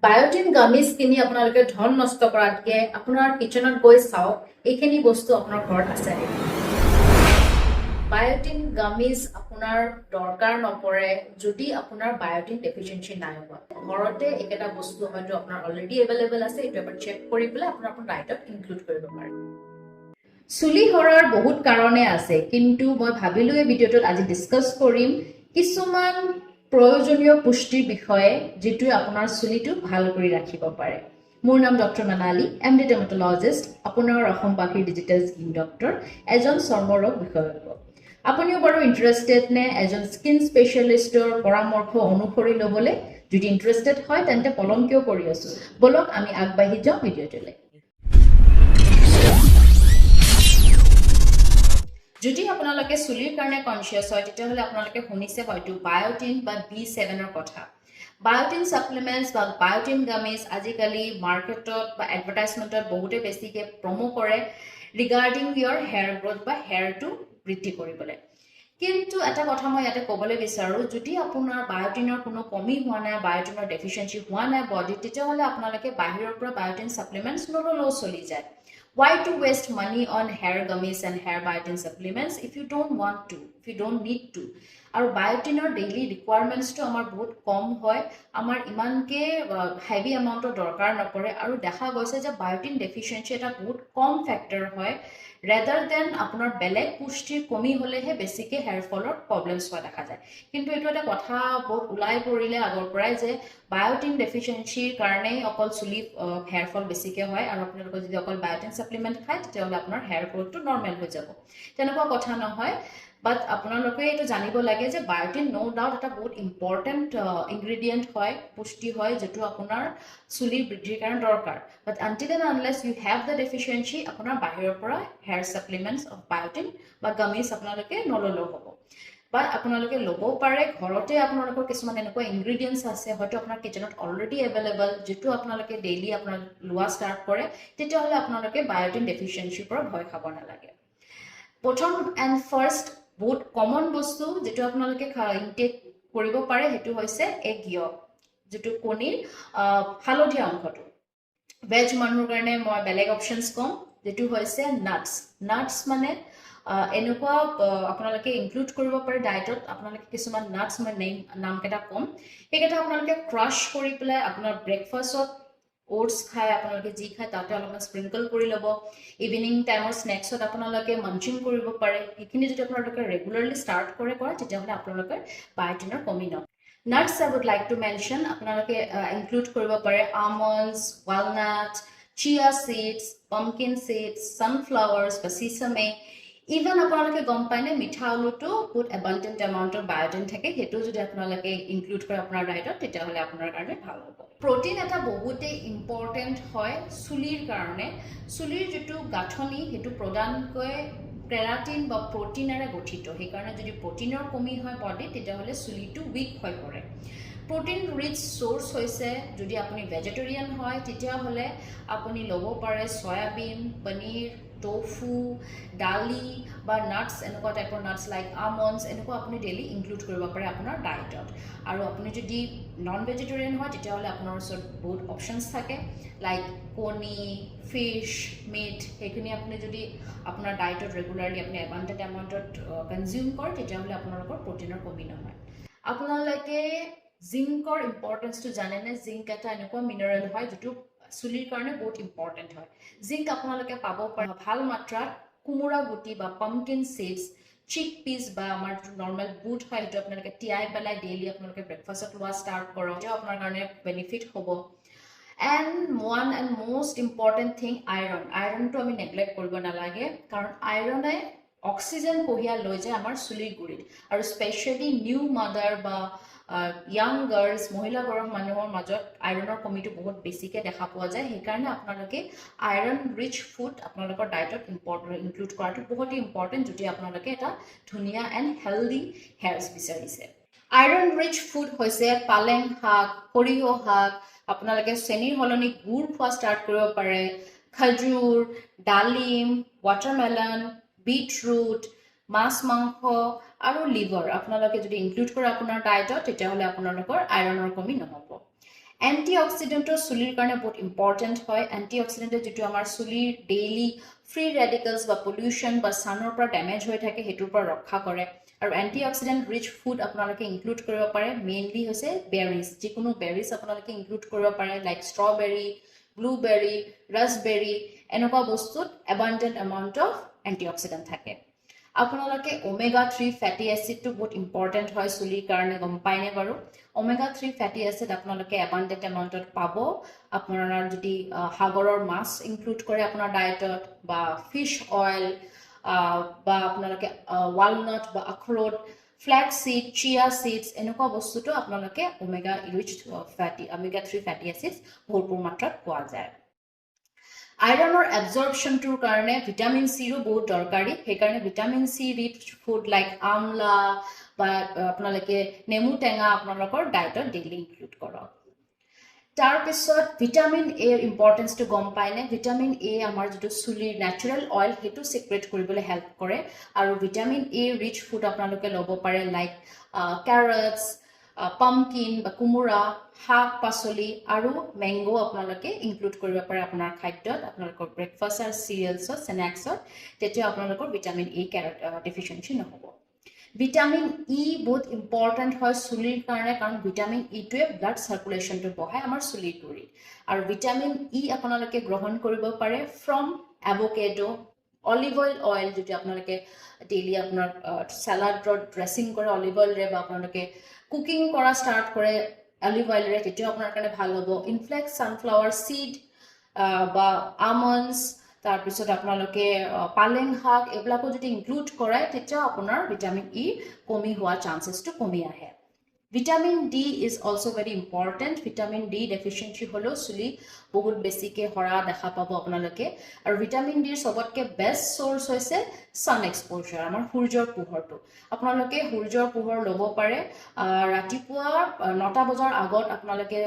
বায়োটিন gummies কিনি আপোনালোকে ধন নষ্ট কৰাতকে আপোনাৰ কিচেনত গৈ চাওক এইখিনি বস্তু আপোনাৰ ঘৰত আছে বায়োটিন গামিজ আপোনাৰ দৰকাৰ নপৰে যদি আপোনাৰ বায়োটিন ডেফিচিয়েঞ্চি নাই হোৱা ঘৰতে একেটা বস্তু হয়তো আপোনাৰ অলৰেডি এভেইলেবল আছে এইটো এবাৰ চেক কৰি পেলাই আপোনাৰ ডায়েটত ইনক্লুড কৰিব পাৰে চুলি সৰাৰ বহুত কাৰণে আছে কিন্তু মই ভাবিলো এই ভিডিঅ'টোত আজি ডিসকাস কৰিম কিছুমান প্ৰয়োজনীয় পুষ্টিৰ বিষয়ে যেটো আপোনাৰ চুলিটো ভাল কৰি ৰাখিব পাৰে মোৰ নাম ডক্টৰ মানালি এমডি ডাৰ্মাটোলজিষ্ট আপোনাৰ অসমবাসীৰ ডিজিটেল স্কিন ডক্টৰ এজন চৰ্মৰোগ বিশেষজ্ঞ আপুনিও বাৰু ইন্টাৰেষ্টেড নে এজন স্কিন স্পেশালিষ্টৰ পৰামৰ্শ অনুসৰি ল'বলৈ যদি ইন্টাৰেষ্টেড হয় তেন্তে পলম কিয় কৰি আছো বলক আমি আগবাঢ়ি যাওঁ ভিডিঅ'টোলৈ যদি আপোনালোকে চুলিৰ কাৰণে কনসিয়াস হয় তেতিয়াহ'লে আপোনালোকে শুনিছে হয়তো বায়োটিন বা B7 ৰ কথা বায়োটিন সাপ্লিমেন্টস বা বায়োটিন গামিজ আজিকালি মাৰ্কেটত বা এডভাৰটাইজমেন্টত বহুতে বেছিকে প্ৰমো কৰে ৰিগাৰ্ডিং ইয়ৰ হেয়াৰ গ্ৰোথ বা হেয়াৰটো বৃদ্ধি কৰিবলৈ কিন্তু এটা কথা মই ইয়াতে ক'বলৈ বিচাৰো যদি আপোনাৰ বায়োটিনৰ কোনো কমি হোৱা নাই বায়োটিনৰ ডেফিচিয়েঞ্চি হোৱা নাই বডিত তেতিয়াহ'লে আপোনালোকে বাহিৰৰ পৰা বায়োটিন সাপ্লিমেন্টস নললেও চলি যায় Why to waste money on hair gummies and hair biotin supplements if you don't want to, if you don't need to? আৰু বায়োটিনৰ ডেইলি ৰিকুৱাৰমেণ্টছটো আমাৰ বহুত কম হয় আমাৰ ইমানকে হেভি এমাউণ্টৰ দৰকাৰ নপৰে আৰু দেখা গৈছে যে বায়োটিন ডেফিচিয়েঞ্চি এটা বহুত কম ফেক্টৰ হয় ৰেডাৰ দেন আপোনাৰ বেলেগ পুষ্টিৰ কমি হ'লেহে বেছিকে হেয়াৰ ফলৰ প্ৰব্লেমছ হোৱা দেখা যায় কিন্তু এইটো এটা কথা বহুত ওলাই পৰিলে আগৰ পৰাই যে বায়োটিন ডেফিচিয়েঞ্চিৰ কাৰণেই অকল চুলি হেয়াৰ ফল বেছিকে হয় আৰু আপোনালোকে যদি অকল বায়োটিন সাপ্লিমেন্ট খায় তেতিয়াহ'লে আপোনাৰ হেয়াৰ গ্ৰোথটো নৰ্মেল হৈ যাব তেনেকুৱা কথা নহয় বাট আপোনালোকে এইটো জানিব লাগে যে বায়োটিন নো ডাউট এটা বহুত ইম্পৰ্টেণ্ট ইনগ্ৰেডিয়েণ্ট হয় পুষ্টি হয় যেটো আপোনাৰ চুলিৰ বৃদ্ধিৰ কাৰণে দৰকাৰ but until and unless you have the deficiency আপোনাৰ বাহিৰৰ পৰা হেয়াৰ সাপ্লিমেন্টছ অফ বায়োটিন বা গামিজ আপোনালোকে নললেও হ'ব বা আপোনালোকে ল'বও পাৰে ঘৰতে আপোনালোকৰ কিছুমান এনেকুৱা ইনগ্ৰেডিয়েণ্টছ আছে হয়তো আপোনাৰ কিচেনত অলৰেডি এভেইলেবল যেটো আপোনালোকে ডেইলি আপোনাৰ লোৱা ষ্টাৰ্ট কৰে তেতিয়াহ'লে আপোনালোকে বায়োটিন ডেফিচিয়েঞ্চিৰ পৰা ভয় খাব নালাগে প্ৰথম এণ্ড ফাৰ্ষ্ট বহুত কমন বস্তু যেটো আপোনালোকে ইনটেক কৰিব পাৰে হেতু হৈছে এগ য়ক যেটো কণীৰ হালধীয়া অংশটো ভেজ মানুহৰ কাৰণে মই বেলেগ অপচনছ কম যেটো হৈছে নাটছ মানে এনেকুৱা আপোনালোকে ইনক্লুড কৰিব পাৰে ডায়েটত আপোনালোকে কিছুমান নাটছ মই নামকেইটা কম সেইকেইটা আপোনালোকে ক্ৰাছ কৰি পেলাই আপোনাৰ ব্ৰেকফাষ্টত ওটছ খায় আপোনালোকে যি খায় তাতে অলপমান স্প্ৰিংকল কৰি ল'ব ইভিনিং টাইমৰ স্নেক্সত আপোনালোকে মাঞ্চিং কৰিব পাৰে সেইখিনি যদি আপোনালোকে ৰেগুলাৰলি ষ্টাৰ্ট কৰে তেতিয়াহ'লে আপোনালোকৰ বায়োটিনৰ কমি নহয় Nuts I would like to mention আপোনালোকে include কৰিব পাৰে almonds, walnuts, chia seeds, pumpkin seeds, sunflowers, বা sesame even আপোনালোকে গম পায়নে মিঠা আলুটো বহুত abundant amount of biotin থাকে হেতু যদি আপোনালোকে include কৰে আপোনাৰ ডায়েটত তেতিয়াহ'লে আপোনাৰ কাৰণে ভাল হ'ব প্ৰটিন এটা বহুতেই ইম্পৰ্টেণ্ট হয় চুলিৰ কাৰণে চুলিৰ যেটো গাঁথনি হেতু প্ৰদানকৈ কেৰাটিন বা প্ৰটিনেৰে গঠিত সেইকাৰণে যদি প্ৰটিনৰ কমি হয় বডিত তেতিয়াহ'লে চুলিটো উইক হৈ পৰে প্ৰটিন ৰিচ সোৰ্স হৈছে যদি আপুনি ভেজিটেৰিয়ান হয় তেতিয়াহ'লে আপুনি ল'ব পাৰে সয়াবিন পনীৰ tofu দালি বা নাটছ এনেকুৱা টাইপৰ নাটছ লাইক almonds এনেকুৱা আপুনি ডেইলি ইনক্লুড কৰিব পাৰে আপোনাৰ ডায়েটত আৰু আপুনি যদি নন ভেজিটেৰিয়ান হয় তেতিয়াহ'লে আপোনাৰ ওচৰত বহুত অপচনছ থাকে লাইক কণী ফিশ মিট সেইখিনি আপুনি যদি আপোনাৰ ডায়েটত ৰেগুলাৰলি আপুনি এবাউণ্টেড এমাউণ্টত কনজিউম কৰে তেতিয়াহ'লে আপোনালোকৰ প্ৰটিনৰ কমি নহয় আপোনালোকে জিংকৰ ইম্পৰ্টেঞ্চটো জানেনে জিংক এটা এনেকুৱা মিনাৰেল হয় যেটো চুলিৰ কাৰণে বহুত ইম্পৰ্টেণ্ট হয় জিংক আপোনালোকে পাব পাৰে ভাল মাত্ৰাত কুমুৰা গুটি বা পাম্পকিন সিডছ চিক পিচ বা আমাৰ নৰ্মেল বুট হয় হেতু আপোনালোকে তিয়াই পেলাই ডেইলি আপোনালোকে ব্ৰেকফাষ্টত লোৱা ষ্টাৰ্ট কৰক তেতিয়াও আপোনাৰ কাৰণে বেনিফিট হ'ব and one and most important thing iron to আমি নেগলেক্ট কৰিব নালাগে কাৰণ আইৰণে অক্সিজেন কঢ়িয়াই লৈ যায় আমাৰ চুলিৰ গুৰিত আৰু স্পেশালি নিউ মাদাৰ বা young girls মহিলা গৰ্ভ মানুহৰ মাজত আইৰণৰ কমিটো বহুত বেছিকে দেখা পোৱা যায় সেইকাৰণে আপোনালোকে আইৰন ৰিচ ফুড আপোনালোকৰ ডায়েটত ইনক্লুড কৰাটো বহুত ইম্পৰ্টেণ্ট যদি আপোনালোকে এটা ধুনীয়া এণ্ড হেলদি হেয়াৰ্ছ বিচাৰিছে আইৰন ৰিচ ফুড হৈছে পালেং শাক সৰিয়হ শাক আপোনালোকে চেনিৰ হলনি গুড় খোৱা ষ্টাৰ্ট কৰিব পাৰে খজুৰ ডালিম ৱাটাৰমেলন বিটৰুট মাছ মাংস আৰু লিভাৰ আপোনালোকে যদি ইনক্লুড কৰে আপোনাৰ ডায়েটত তেতিয়াহ'লে আপোনালোকৰ আইৰণৰ কমি নহ'ব এণ্টিঅক্সিডেণ্টৰ চুলিৰ কাৰণে বহুত ইম্পৰ্টেণ্ট হয় এণ্টিঅক্সিডেণ্টে যিটো আমাৰ চুলিৰ ডেইলি ফ্ৰী ৰেডিকেলছ বা পলিউশ্যন বা ছানৰ পৰা ডেমেজ হৈ থাকে সেইটোৰ পৰা ৰক্ষা কৰে আৰু এণ্টিঅক্সিডেণ্ট ৰিচ ফুড আপোনালোকে ইনক্লুড কৰিব পাৰে মেইনলি হৈছে বেৰিজ যিকোনো বেৰিজ আপোনালোকে ইনক্লুড কৰিব পাৰে লাইক ষ্ট্ৰবেৰী ব্লুবেৰী ৰাছবেৰী এনেকুৱা বস্তুত এবাণ্ডেণ্ট এমাউণ্ট অফ এণ্টিঅক্সিডেণ্ট থাকে আপোনালোকে ওমেগা 3 ফেটি এচিডটো বহুত ইম্পৰ্টেণ্ট হয় চুলিৰ কাৰণে গম পায়নে বাৰু ওমেগা 3 ফেটি এচিড আপোনালোকে এবাণ্ডেণ্ট এমাউণ্টত পাব আপোনাৰ যদি সাগৰৰ মাছ ইনক্লুড কৰে আপোনাৰ ডায়েটত বা ফিছ অইল বা আপোনালোকে ৱালনাট বা আখৰোট ফ্লেক্স সিড চিয়া সিডছ এনেকুৱা বস্তুটো আপোনালোকে ওমেগা 3 ফেটি এচিডছ ভৰপূৰ মাত্ৰাত পোৱা যায় আইৰণৰ এবজৰ্পশ্যনটোৰ কাৰণে ভিটামিন চিৰো বহুত দৰকাৰী সেইকাৰণে vitamin C rich food like amla বা আপোনালোকে নেমু টেঙা আপোনালোকৰ ডায়েটত ডেইলি ইনক্লুড কৰক তাৰপিছত ভিটামিন এৰ ইম্পৰ্টেঞ্চটো গম পায়নে ভিটামিন এ আমাৰ যিটো চুলিৰ নেচাৰেল অইল সেইটো চিক্ৰেট কৰিবলৈ হেল্প কৰে আৰু ভিটামিন এ ৰিচ ফুড আপোনালোকে ল'ব পাৰে লাইক কেৰটছ পাম্পকিন বা কোমোৰা শাক পাচলি আৰু মেংগো আপোনালোকে ইনক্লুড কৰিব পাৰে আপোনাৰ খাদ্যত আপোনালোকৰ ব্ৰেকফাষ্ট আৰু চিৰিয়েলছত স্নেক্সত তেতিয়া আপোনালোকৰ ভিটামিন ই ডেফিচিয়েঞ্চি নহ'ব ভিটামিন ই বহুত ইম্পৰ্টেণ্ট হয় চুলিৰ কাৰণে কাৰণ ভিটামিন ইটোৱে ব্লাড চাৰ্কুলেশ্যনটো বঢ়ায় আমাৰ চুলিৰ গুৰিত আৰু ভিটামিন ই আপোনালোকে গ্ৰহণ কৰিব পাৰে ফ্ৰম এভোকেডো অলিভ অইল যিটো আপোনালোকে ডেইলি আপোনাৰ চালাডৰ ড্ৰেছিং কৰে অলিভ অইলেৰে বা আপোনালোকে কুকিং কৰা ষ্টাৰ্ট কৰে অলিভ অইলেৰে তেতিয়াও আপোনাৰ কাৰণে ভাল হ'ব ইনফ্লেক্স ছানফ্লাৱাৰ চিড বা আমণ্ডছ তাৰপিছত আপোনালোকে পালেং শাক এইবিলাকো যদি ইনক্লুড কৰে তেতিয়াও আপোনাৰ ভিটামিন ই কমি হোৱা চান্সেছটো কমি আহে vitamin D is also' very important vitamin D deficiency হ'লেও চুলি বহুত বেছিকৈ সৰা দেখা পাব আপোনালোকে আৰু ভিটামিন ডিৰ চবতকৈ বেষ্ট চ'ৰ্চ হৈছে ছান এক্সপ'জাৰ আমাৰ সূৰ্যৰ পোহৰটো আপোনালোকে সূৰ্যৰ পোহৰ ল'ব পাৰে ৰাতিপুৱা 9টা বজাৰ আগত আপোনালোকে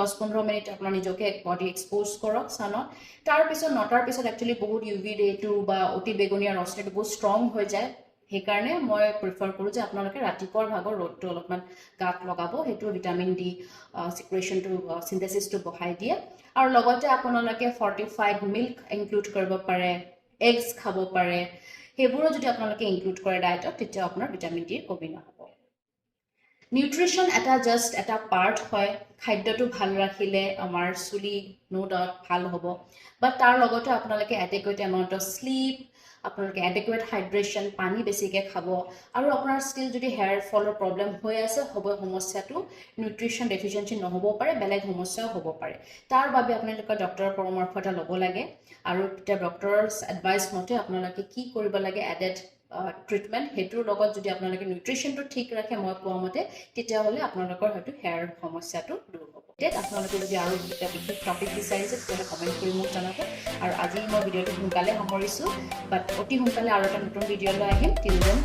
10-15 মিনিট আপোনাৰ নিজকে বডি এক্সপ'জ কৰক ছানত তাৰপিছত 9টাৰ পিছত একচুৱেলি বহুত ইউভি ৰেটো বা অতি বেগুনীয়া ৰশ্মিটো বহুত ষ্ট্ৰং হৈ যায় সেইকাৰণে মই প্ৰিফাৰ কৰোঁ যে আপোনালোকে ৰাতিপুৱাৰ ভাগৰ ৰ'দটো অলপমান গাত লগাব সেইটো ভিটামিন ডি চিক্ৰেশ্যনটো চিন্থেচিছটো বঢ়াই দিয়ে আৰু লগতে আপোনালোকে ফৰ্টিফাইড মিল্ক ইনক্লুড কৰিব পাৰে এগছ খাব পাৰে সেইবোৰো যদি আপোনালোকে ইনক্লুড কৰে ডায়েটত তেতিয়া আপোনাৰ ভিটামিন ডিৰ কমি নহ'ব নিউট্ৰিশ্যন জাষ্ট এটা পাৰ্ট হয় খাদ্যটো ভাল ৰাখিলে আমাৰ চুলি নো ডাউট ভাল হ'ব বাট তাৰ লগতে আপোনালোকে এডেকুৱেট এমাউণ্ট অফ শ্লিপ আপোনালোকে এডেকুৱেট হাইড্ৰেশ্যন পানী বেছিকৈ খাব আৰু আপোনাৰ ষ্টিল যদি হেয়াৰ ফলৰ প্ৰব্লেম হৈ আছে হ'ব সমস্যাটো নিউট্ৰিশ্যন ডেফিচিয়েঞ্চি নহ'বও পাৰে বেলেগ সমস্যাও হ'ব পাৰে তাৰ বাবে আপোনালোকে ডক্টৰৰ পৰামৰ্শ এটা ল'ব লাগে আৰু তেতিয়া ডক্টৰৰ এডভাইচ মতে আপোনালোকে কি কৰিব লাগে এডেড ট্ৰিটমেণ্ট সেইটোৰ লগত যদি আপোনালোকে নিউট্ৰিশ্যনটো ঠিক ৰাখে মই কোৱা মতে তেতিয়াহ'লে আপোনালোকৰ হয়তো হেয়াৰ সমস্যাটো দূৰ হ'ব আপোনালোকে যদি আৰু এটা বিশেষ টপিক বিচাৰিছে তেতিয়াহ'লে কমেণ্ট কৰি মোক জনাব আৰু আজি মই ভিডিঅ'টো সোনকালে সামৰিছোঁ বাট অতি সোনকালে আৰু এটা নতুন ভিডিঅ' লৈ আহিম টিল দেন